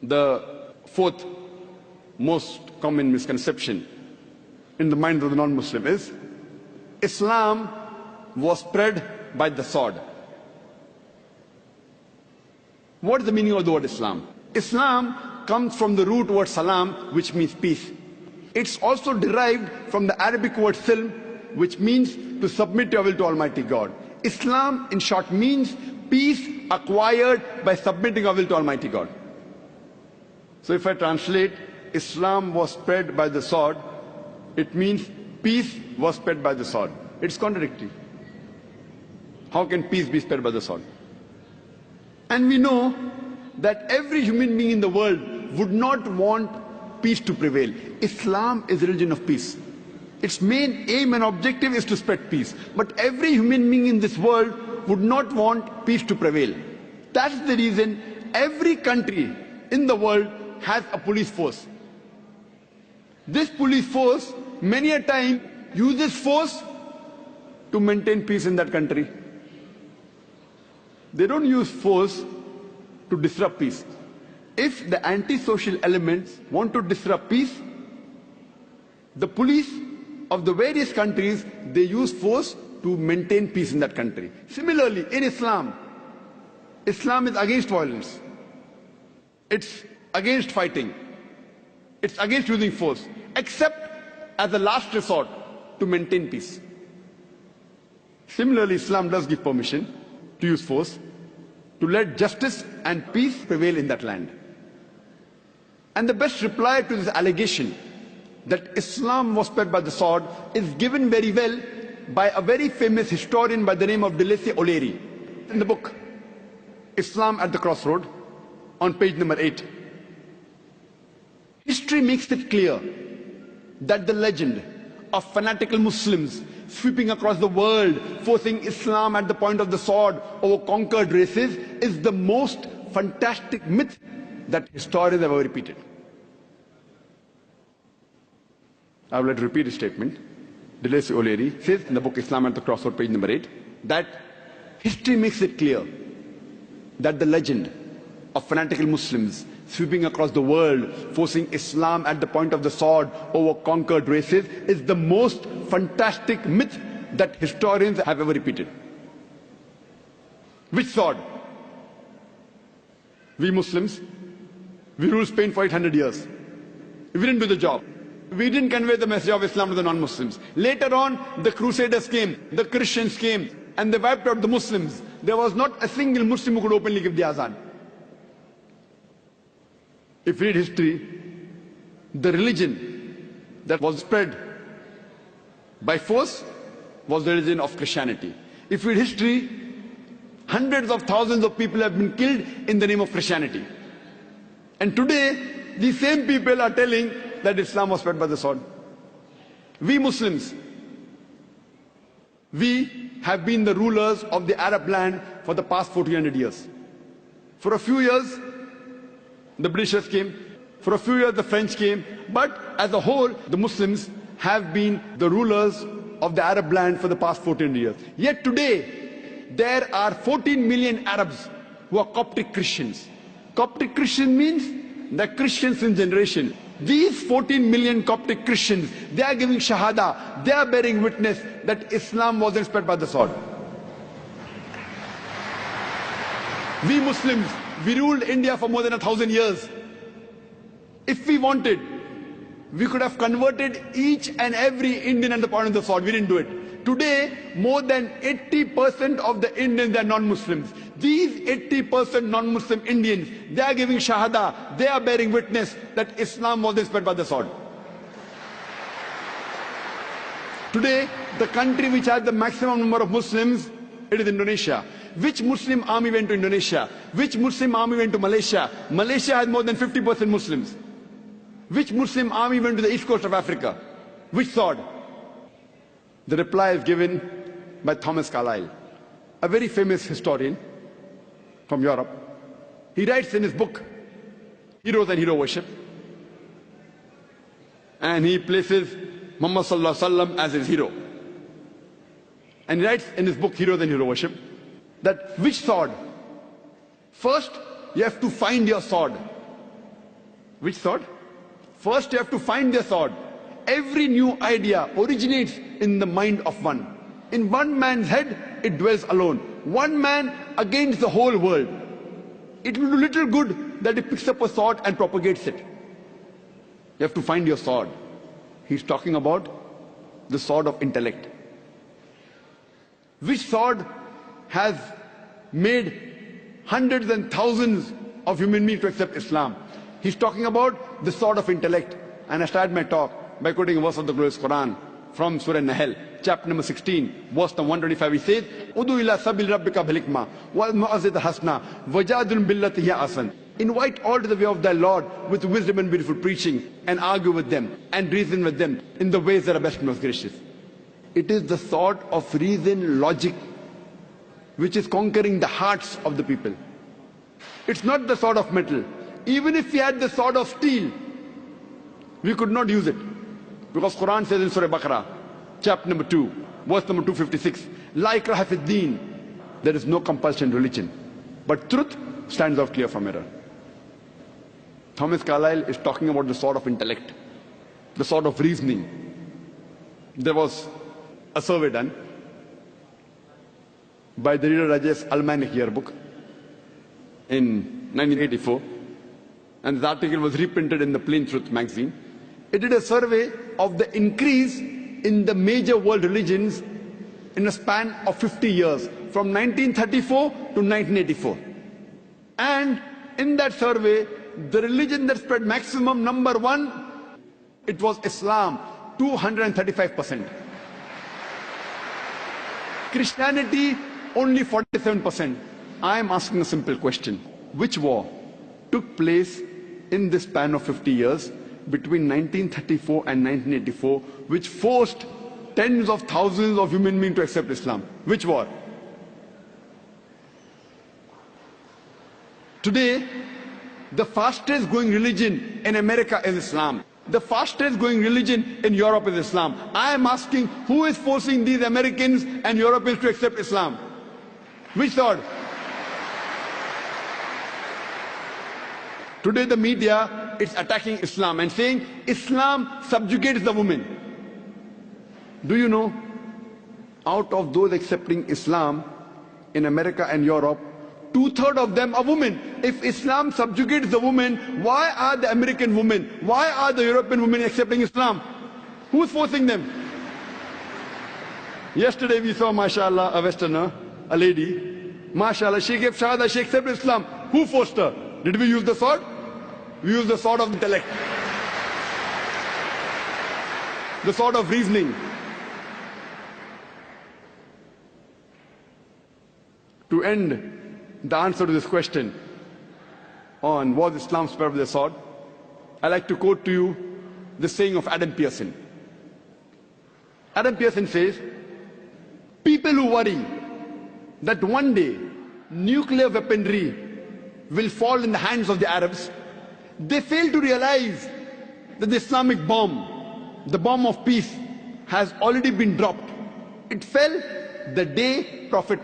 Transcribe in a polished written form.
The fourth most common misconception in the mind of the non-Muslim is Islam was spread by the sword. What is the meaning of the word Islam? Islam comes from the root word salam, which means peace. It's also derived from the Arabic word silm, which means to submit your will to Almighty God. Islam, in short, means peace acquired by submitting our will to Almighty God. So if I translate, Islam was spread by the sword, it means peace was spread by the sword. It's contradictory. How can peace be spread by the sword? And we know that every human being in the world would not want peace to prevail. Islam is a religion of peace. Its main aim and objective is to spread peace. But every human being in this world would not want peace to prevail. That's the reason every country in the world has a police force. This police force many a time uses force to maintain peace in that country. They don't use force to disrupt peace. If the anti-social elements want to disrupt peace, the police of the various countries, they use force to maintain peace in that country. Similarly, in Islam, Islam is against violence. It's against fighting. It's against using force, except as a last resort to maintain peace. Similarly, Islam does give permission to use force to let justice and peace prevail in that land. And the best reply to this allegation that Islam was spread by the sword is given very well by a very famous historian by the name of O'Leary. In the book Islam at the Crossroad, on page number 8, history makes it clear that the legend of fanatical Muslims sweeping across the world, forcing Islam at the point of the sword over conquered races, is the most fantastic myth that historians have ever repeated. I would like to repeat his statement. O'Leary says in the book Islam at the Crossroad, page number 8, that history makes it clear that the legend of fanatical Muslims sweeping across the world, forcing Islam at the point of the sword over conquered races, is the most fantastic myth that historians have ever repeated. Which sword? We Muslims, we ruled Spain for 800 years. We didn't do the job. We didn't convey the message of Islam to the non-Muslims. Later on, the Crusaders came, the Christians came, and they wiped out the Muslims. There was not a single Muslim who could openly give the azan. If you read history, the religion that was spread by force was the religion of Christianity. If you read history, hundreds of thousands of people have been killed in the name of Christianity. And today, these same people are telling that Islam was spread by the sword. We Muslims, we have been the rulers of the Arab land for the past 1400 years. For a few years, the Britishers came. For a few years, the French came. But as a whole, the Muslims have been the rulers of the Arab land for the past 14 years. Yet today, there are 14 million Arabs who are Coptic Christians. Coptic Christian means the Christians in generation. These 14 million Coptic Christians, they are giving Shahada, they are bearing witness that Islam wasn't spread by the sword. We Muslims, we ruled India for more than 1,000 years. If we wanted, we could have converted each and every Indian at the point of the sword. We didn't do it. Today, more than 80% of the Indians are non-Muslims. These 80% non-Muslim Indians, they are giving Shahada, they are bearing witness that Islam wasn't spread by the sword. Today, the country which has the maximum number of Muslims, it is Indonesia. Which Muslim army went to Indonesia? Which Muslim army went to Malaysia? Malaysia has more than 50% Muslims. Which Muslim army went to the east coast of Africa? Which sword? The reply is given by Thomas Carlyle, a very famous historian from Europe. He writes in his book, Heroes and Hero Worship, and he places Muhammad Sallallahu Alaihi Wasallam as his hero. And he writes in his book, Heroes and Hero Worship, that which sword? First, you have to find your sword. Which sword? First you have to find the sword. Every new idea originates in the mind of one. In one man's head, it dwells alone. One man against the whole world. It will do little good that he picks up a sword and propagates it. You have to find your sword. He's talking about the sword of intellect. Which sword has made hundreds and thousands of human beings to accept Islam? He's talking about the sword of intellect. And I start my talk by quoting a verse of the glorious Quran from Surah Nahl, chapter number 16, verse number 125. He says, "Udu ila sabil rabbika bil hikmah wal mu'azzid hasna wajadun billati hiya asan." Invite all to the way of thy Lord with wisdom and beautiful preaching, and argue with them and reason with them in the ways that are best and most gracious. It is the sword of reason, logic, which is conquering the hearts of the people. It's not the sword of metal. Even if we had the sword of steel, we could not use it. Because Quran says in Surah Baqarah, chapter number 2, verse number 256, "La ikraha fid deen." There is no compulsion in religion, but truth stands out clear from error. Thomas Carlyle is talking about the sword of intellect, the sword of reasoning. There was a survey done by the Reader Digest Almanac Yearbook in 1984, and the article was reprinted in the Plain Truth magazine. It did a survey of the increase in the major world religions in a span of 50 years, from 1934 to 1984. And in that survey, the religion that spread maximum, number one, it was Islam, 235%. Christianity, only 47%. I am asking a simple question. Which war took place in this span of 50 years between 1934 and 1984, which forced tens of thousands of human beings to accept Islam? Which war? Today, the fastest growing religion in America is Islam. The fastest growing religion in Europe is Islam. I am asking, who is forcing these Americans and Europeans to accept Islam? Which sword? Today the media is attacking Islam and saying Islam subjugates the woman. Do you know, out of those accepting Islam in America and Europe, 2/3 of them are women. If Islam subjugates the woman, why are the American women, why are the European women accepting Islam? Who's forcing them? Yesterday we saw, mashallah, a Westerner, a lady, mashallah, she gave shahada, she accepted Islam. Who forced her? Did we use the sword? We use the sword of intellect, the sword of reasoning. To end the answer to this question on was Islam spread with the sword, I like to quote to you the saying of Adam Pearson. Adam Pearson says, people who worry that one day nuclear weaponry will fall in the hands of the Arabs, they fail to realize that the Islamic bomb, the bomb of peace, has already been dropped. It fell the day Prophet